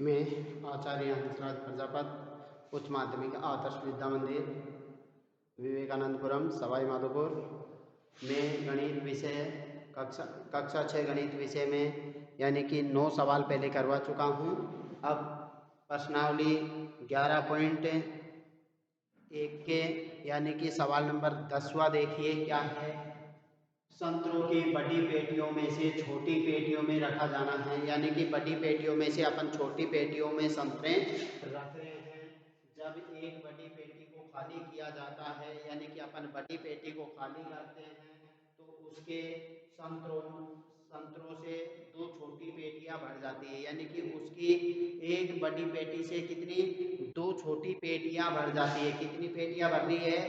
मैं आचार्य हंसराज प्रजापत उच्च माध्यमिक आदर्श विद्या मंदिर विवेकानंदपुरम सवाई माधोपुर में गणित विषय कक्षा 6 गणित विषय में यानी कि 9 सवाल पहले करवा चुका हूँ। अब प्रश्नावली 11.1 के यानी कि सवाल नंबर 10वां देखिए क्या है। संतरों की बड़ी पेटियों में से छोटी पेटियों में रखा जाना है, यानी कि बड़ी पेटियों में से अपन छोटी पेटियों में संतरे रख रहे हैं। जब एक बड़ी पेटी को खाली किया जाता है यानी कि अपन बड़ी पेटी को खाली करते हैं तो उसके संतरों संतरों से 2 छोटी पेटियां भर जाती है, यानी कि उसकी एक बड़ी पेटी से कितनी 2 छोटी पेटियां भर जाती है। कितनी पेटियां भर रही है?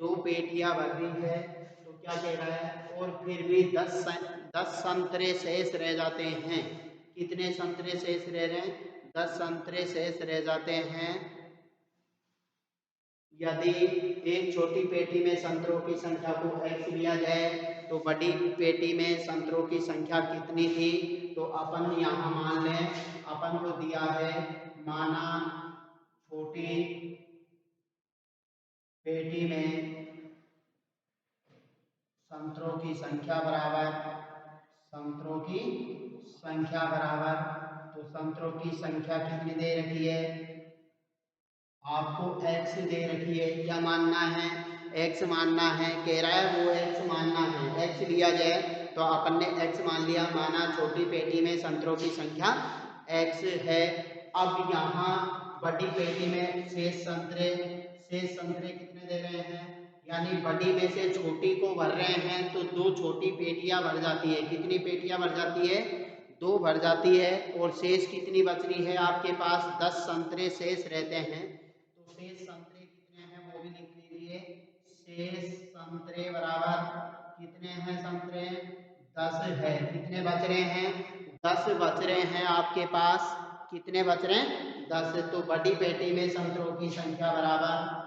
2 पेटियां भर रही है। तो क्या कह रहा है? और फिर भी 10 संतरे शेष रह जाते हैं। कितने संतरे शेष रह रहे हैं? 10 संतरे शेष रह जाते हैं। यदि एक छोटी पेटी में संतरों की संख्या को x लिया जाए तो बड़ी पेटी में संतरों की संख्या कितनी थी? तो अपन यहाँ मान लें, अपन को दिया है, माना छोटी पेटी में संतरों की संख्या बराबर तो संतरों की संख्या कितनी दे रखी है? आपको x दे रखी है। क्या मानना है? x मानना है। कह रहा है वो x मानना है। x लिया जाए तो अपन ने x मान लिया। माना छोटी पेटी में संतरों की संख्या x है। अब यहाँ बड़ी पेटी में शेष संतरे कितने दे रहे हैं? यानी बड़ी में से छोटी को भर रहे हैं तो 2 छोटी पेटियां भर जाती है। कितनी पेटियां भर जाती है? 2 भर जाती है। और शेष कितनी बच रही है? आपके पास 10 संतरे शेष रहते हैं। तो शेष संतरे कितने हैं वो भी लिख लीजिए। शेष संतरे बराबर कितने हैं? संतरे 10 है। कितने बच रहे हैं? 10 बच रहे हैं आपके पास। कितने बच रहे हैं? 10। तो बड़ी पेटी में संतरों की संख्या बराबर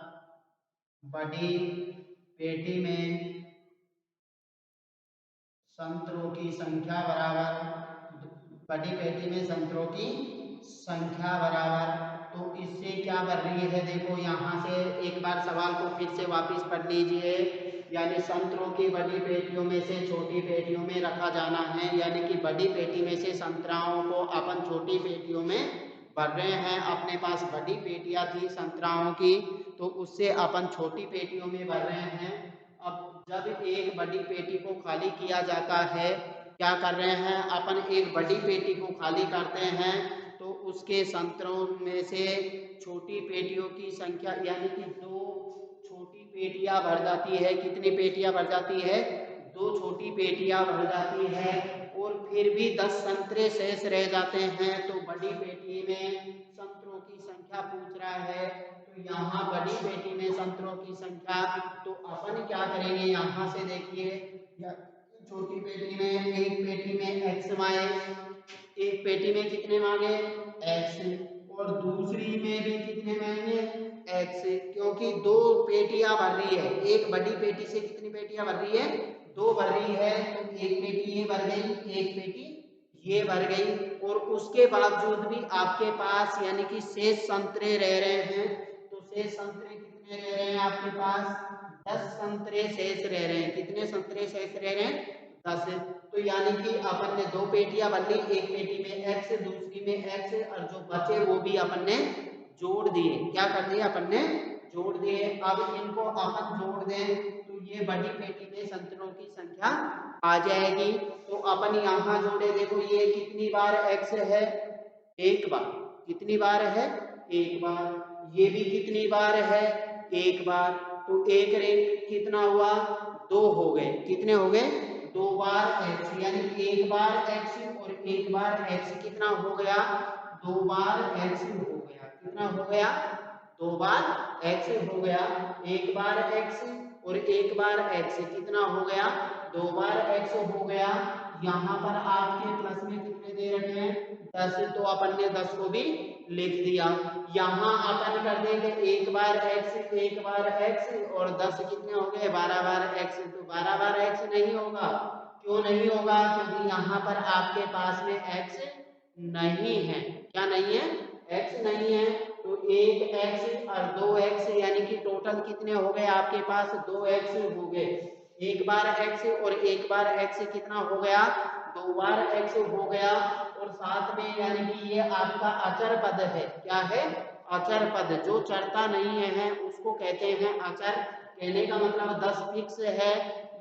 बड़ी पेटी में संतरों की संख्या बराबर बड़ी पेटी में संतरों की संख्या बराबर तो इससे क्या कर रही है? देखो यहाँ से एक बार सवाल को फिर से वापस पढ़ लीजिए। यानी संतरों की बड़ी पेटियों में से छोटी पेटियों में रखा जाना है, यानी कि बड़ी पेटी में से संतराओं को अपन छोटी पेटियों में भर रहे हैं। अपने पास बड़ी पेटियां थी संतराओं की तो उससे अपन छोटी पेटियों में भर रहे हैं। अब जब एक बड़ी पेटी को खाली किया जाता है, क्या कर रहे हैं? अपन एक बड़ी पेटी को खाली करते हैं तो उसके संतरों में से छोटी पेटियों की संख्या यानी कि 2 छोटी पेटियां भर जाती है। कितनी पेटियां भर जाती है? 2 छोटी पेटियां भर जाती है। और फिर भी 10 संतरे शेष रह जाते हैं। तो बड़ी पेटी में संतरों की संख्या पूछ रहा है तो यहाँ बड़ी पेटी में संतरों की संख्या तो अपन क्या करेंगे? यहाँ से देखिए छोटी पेटी में एक पेटी में x मांगे, एक पेटी में कितने मांगे? x। और दूसरी में भी कितने मांगे? x, क्योंकि 2 पेटियां भर रही है। एक बड़ी पेटी से कितनी पेटियां भर रही है? 2 भर रही है। तो एक पेटी ये भर गई, एक पेटी ये भर गई। और उसके बावजूद भी आपके पास यानी कि शेष संतरे रह रहे हैं। तो शेष संतरे कितने रह रहे हैं आपके पास? 10 संतरे शेष रह रहे हैं। कितने संतरे शेष रह रहे हैं? 10। तो यानी कि अपन ने 2 पेटियां भर ली, एक पेटी में x दूसरी में x और जो बचे वो भी अपन ने जोड़ दिए। क्या कर दिया? अपन ने जोड़ दिए। अब इनको अपन जोड़ दें तो ये बड़ी पेटी में संतरों की संख्या आ जाएगी। तो अपन यहाँ जोड़े, देखो ये कितनी बार x है? एक बार। कितनी बार है? एक बार। ये भी कितनी बार है? एक बार। तो एक रेंक कितना हुआ? 2 हो गए। कितने हो गए? 2 बार x, यानी एक बार x और एक बार x कितना हो गया? 2 बार x हो गया। कितना हो गया? 2 बार x हो गया। एक बार x और एक बार x कितना हो गया? 2 बार x हो गया। यहाँ पर आपके प्लस में कितने दे रखे हैं? 10। तो अपन ने 10 को भी लिख दिया। यहाँ अपन कर देंगे एक बार x और 10 कितने हो गए? 12 बार x। तो 12 बार x नहीं होगा। क्यों नहीं होगा? क्योंकि यहाँ पर आपके पास में x नहीं है। क्या नहीं है? x नहीं है। तो एक x और दो x यानी कि टोटल कितने हो गए आपके पास? 2x हो गए। एक बार x और एक बार x कितना हो गया? 2 बार x हो गया। और साथ में यानी कि ये आपका अचर पद है। क्या है? अचर पद। जो चरता नहीं है उसको कहते हैं अचर। कहने का मतलब 10 फिक्स है,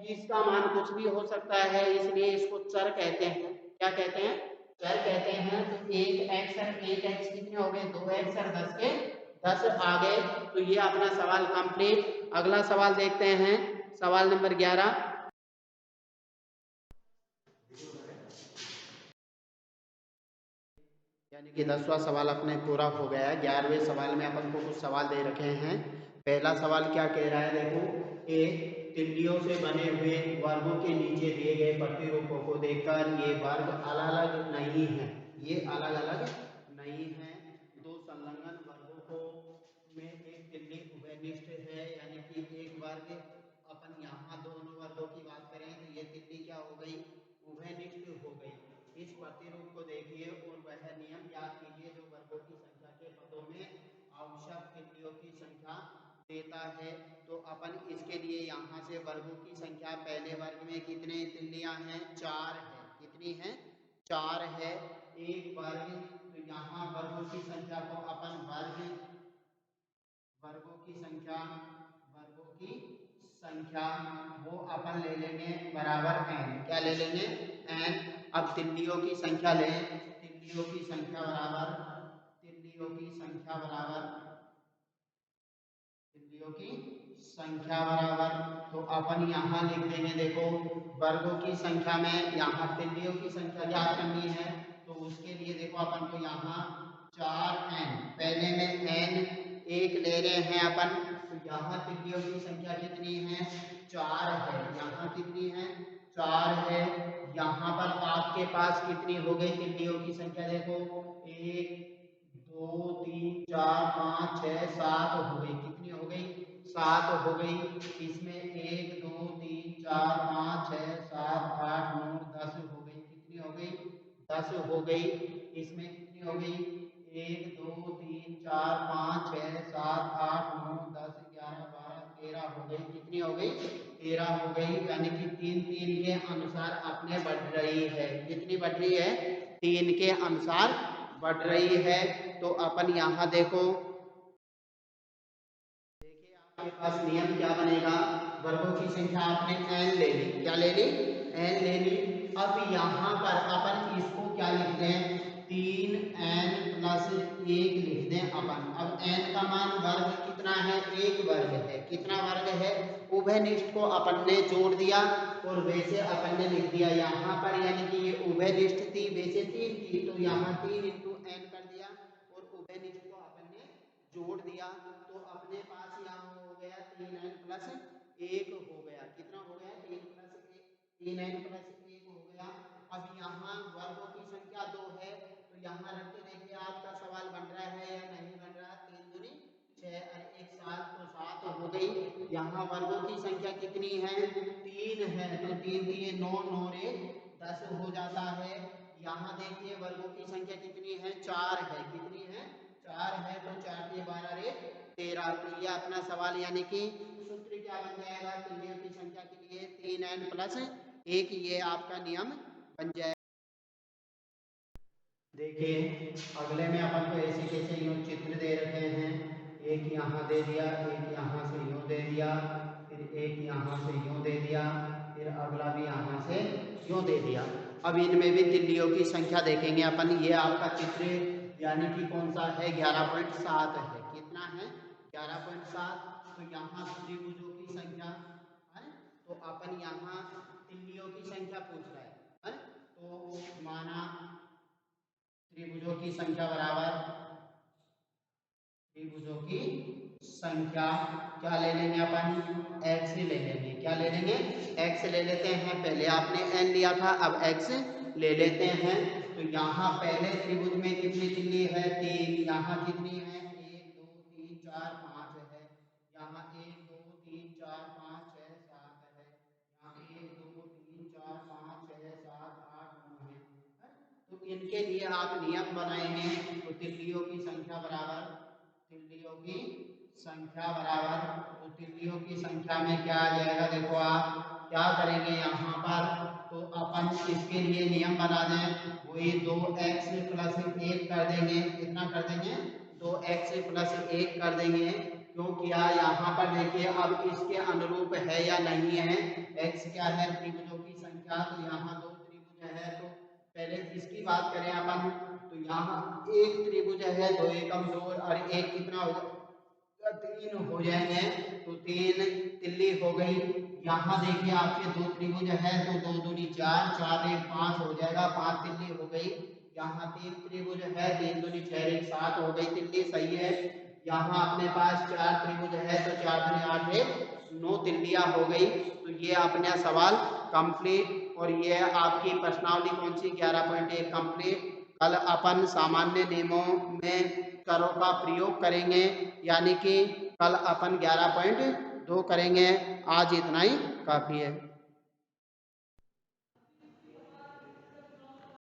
इसका मान कुछ भी हो सकता है, इसलिए इसको चर कहते हैं। क्या कहते हैं? चर कहते हैं। तो एक एक्स और एक एक्स कितने हो गए? 2x और 10 के 10 आ गए। तो ये अपना सवाल कंप्लीट। अगला सवाल देखते हैं, सवाल नंबर 11। यानी कि 10वां सवाल अपने पूरा हो गया है। 11वें सवाल में अपन को कुछ सवाल दे रखे हैं। पहला सवाल क्या कह रहा है देखो, ए तिल्लियों से बने हुए वर्गों के नीचे दिए गए प्रतिरूपों को देखकर ये वर्ग अलग अलग नहीं है। ये अलग अलग नहीं है। दो संलग्न वर्गों को में एक तिल्ली उभयनिष्ठ है, यानी कि एक वर्ग अपन यहाँ दोनों वर्गों की बात करें तो ये तिल्ली क्या हो गई? उभयनिष्ठ हो गई। इस प्रतिरूप को देखिए और वह नियम याद कीजिए जो वर्गों की संख्या के पदों में आवश्यक तिल्लियों की संख्या देता है। तो अपन इसके लिए यहाँ से वर्गों की संख्या, पहले वर्ग में कितने तिल्लियां हैं? 4 है। कितनी है? 4 है। एक वर्ग, तो यहाँ वर्गों की संख्या को अपन वर्गों की संख्या वो अपन ले लेंगे बराबर n। क्या ले लेंगे? n। अब तिल्लियों की संख्या लें। तिल्लियों की संख्या बराबर तिल्लियों की संख्या बराबर तिल्लियों की संख्या बराबर, तो अपन यहाँ लिख देंगे देखो, वर्गों की संख्या में यहाँ तिल्लियों की संख्या ज्ञात करनी है। तो उसके लिए देखो अपन को यहाँ 4n, पहले में n एक ले रहे हैं अपन। तो यहाँ तिल्लियों की संख्या कितनी है? 4 है। यहाँ कितनी है? 4 है। यहाँ पर आपके पास कितनी हो गई तिल्लियों की संख्या? देखो 1 2 3 4 5 6 7 हो गई। कितनी हो गई? 7 हो गई। इसमें 1 2 3 4 5 6 7 8 9 10 हो गई। कितनी हो गई? 10 हो गई। इसमें कितनी हो गई? 1 2 3 4 5 6 7 8 9 10 11 12 13 हो गई। कितनी हो गई? 13 हो गई। यानी कि 3 3 के अनुसार अपने बढ़ रही है। कितनी बढ़ रही है? 3 के अनुसार बढ़ रही है। तो अपन यहाँ देखो, देखिए आपके पास नियम क्या बनेगा? वर्गों की संख्या आपने n ले ली। क्या ले ली? n ले ली। अब यहाँ पर अपन इसको क्या लिख दें? 3n प्लस 1 लिख दें अपन। अब n का मान वर्ग कितना है? एक वर्ग है। कितना वर्ग है? उभयनिष्ठ को अपन ने जोड़ दिया और वैसे अपन ने लिख दिया यहाँ पर, यानी कि ये उभयनिष्ठ थी, वैसे 3 थी, तो यहाँ 3 इंटू n कर दिया और उभयनिष्ठ को अपन ने जोड़ दिया। तो अपने पास यहाँ हो गया 3n प्लस 1 हो गया। कितना हो गया? 3n प्लस 1 हो गया। अब यहाँ वर्गों की संख्या 2 है, तो यहाँ रख के देखिए आपका सवाल बन रहा है या नहीं बन रहा? 3 दूनी 6 और 1 7, तो 7 हो गई। यहाँ वर्गों की संख्या कितनी है? 3 है। तो 3 दिए 9, 9 रे 10 हो जाता है। यहाँ देखिए वर्गों की संख्या कितनी है? 4 है। कितनी है? 4 है। तो 4 दिए 12 रे 13। तो ये अपना सवाल, यानी कि सूत्र क्या बन जाएगा तिल्लियों की संख्या के लिए? 3n plus 1। ये आपका नियम बन जाएगा। देखिए अगले में अपन को ऐसे कैसे यूं चित्र दे रखे हैं। एक यहाँ दे दिया, एक यहाँ से यूं दे दिया, फिर एक यहाँ से यूं दे दिया, फिर अगला भी यहाँ से यूं दे दिया। अब इनमें भी तिल्लियों की संख्या देखेंगे अपन। ये आपका चित्र यानी कि कौन सा है? 11.7 है। कितना है? 11.7। तो यहाँ त्रिभुजों की संख्या है, तो अपन यहाँ तिल्लियों की संख्या पूछ रहा है। तो माना त्रिभुजों की संख्या बराबर त्रिभुजों की संख्या क्या ले लेंगे अपन? x ले लेंगे। क्या ले लेंगे? x ले लेते हैं। पहले आपने n लिया था, अब x ले लेते हैं। तो यहाँ पहले त्रिभुज में कितनी तिल्ली है? 3। यहाँ कितनी है? 1 2 3 4 5 है। यहाँ 1 2 3 4 5 6 7 है। यहाँ 1 2 3 4 5 6 7 8 9 है। तो इन इनके लिए आप नियम बनाएंगे। तो तिल्लियों की संख्या बराबर तो तिल्लियों की संख्या में क्या आ जाएगा, देखो आप क्या करेंगे यहाँ पर, तो अपन इसके लिए नियम बना दें, वही 2x प्लस 1 कर देंगे। कितना कर देंगे, 2x प्लस 1 कर देंगे। क्यों किया, यहाँ पर देखिए अब इसके अनुरूप है या नहीं है। x क्या है, त्रिभुजों की संख्या, तो यहाँ 2 त्रिभुज है। तो पहले इसकी बात करें अपन, तो यहाँ एक त्रिभुज है, 2 एकम 2 और एक कितना हो जाएगा, 3 हो जाएंगे। तो 3 तिल्ली हो गई। यहाँ देखिए आपके 2 त्रिभुज है, तो 2 दूनी 4, 4 एक 5 हो जाएगा, 5 तिल्ली हो गई। यहाँ 3 त्रिभुज है, 3 दूनी 6 एक 7 हो गई तिल्ली, सही है। यहाँ अपने पास 4 त्रिभुज है, तो 4 दूनी 8 एक 9 तिल्लियाँ हो गई। तो ये अपना सवाल कंप्लीट। और ये आपकी प्रश्नावली कौन सी, 11.1 कंप्लीट। कल अपन सामान्य नियमों में करों का प्रयोग करेंगे, यानी कि कल अपन 11.2 करेंगे। आज इतना ही काफ़ी है।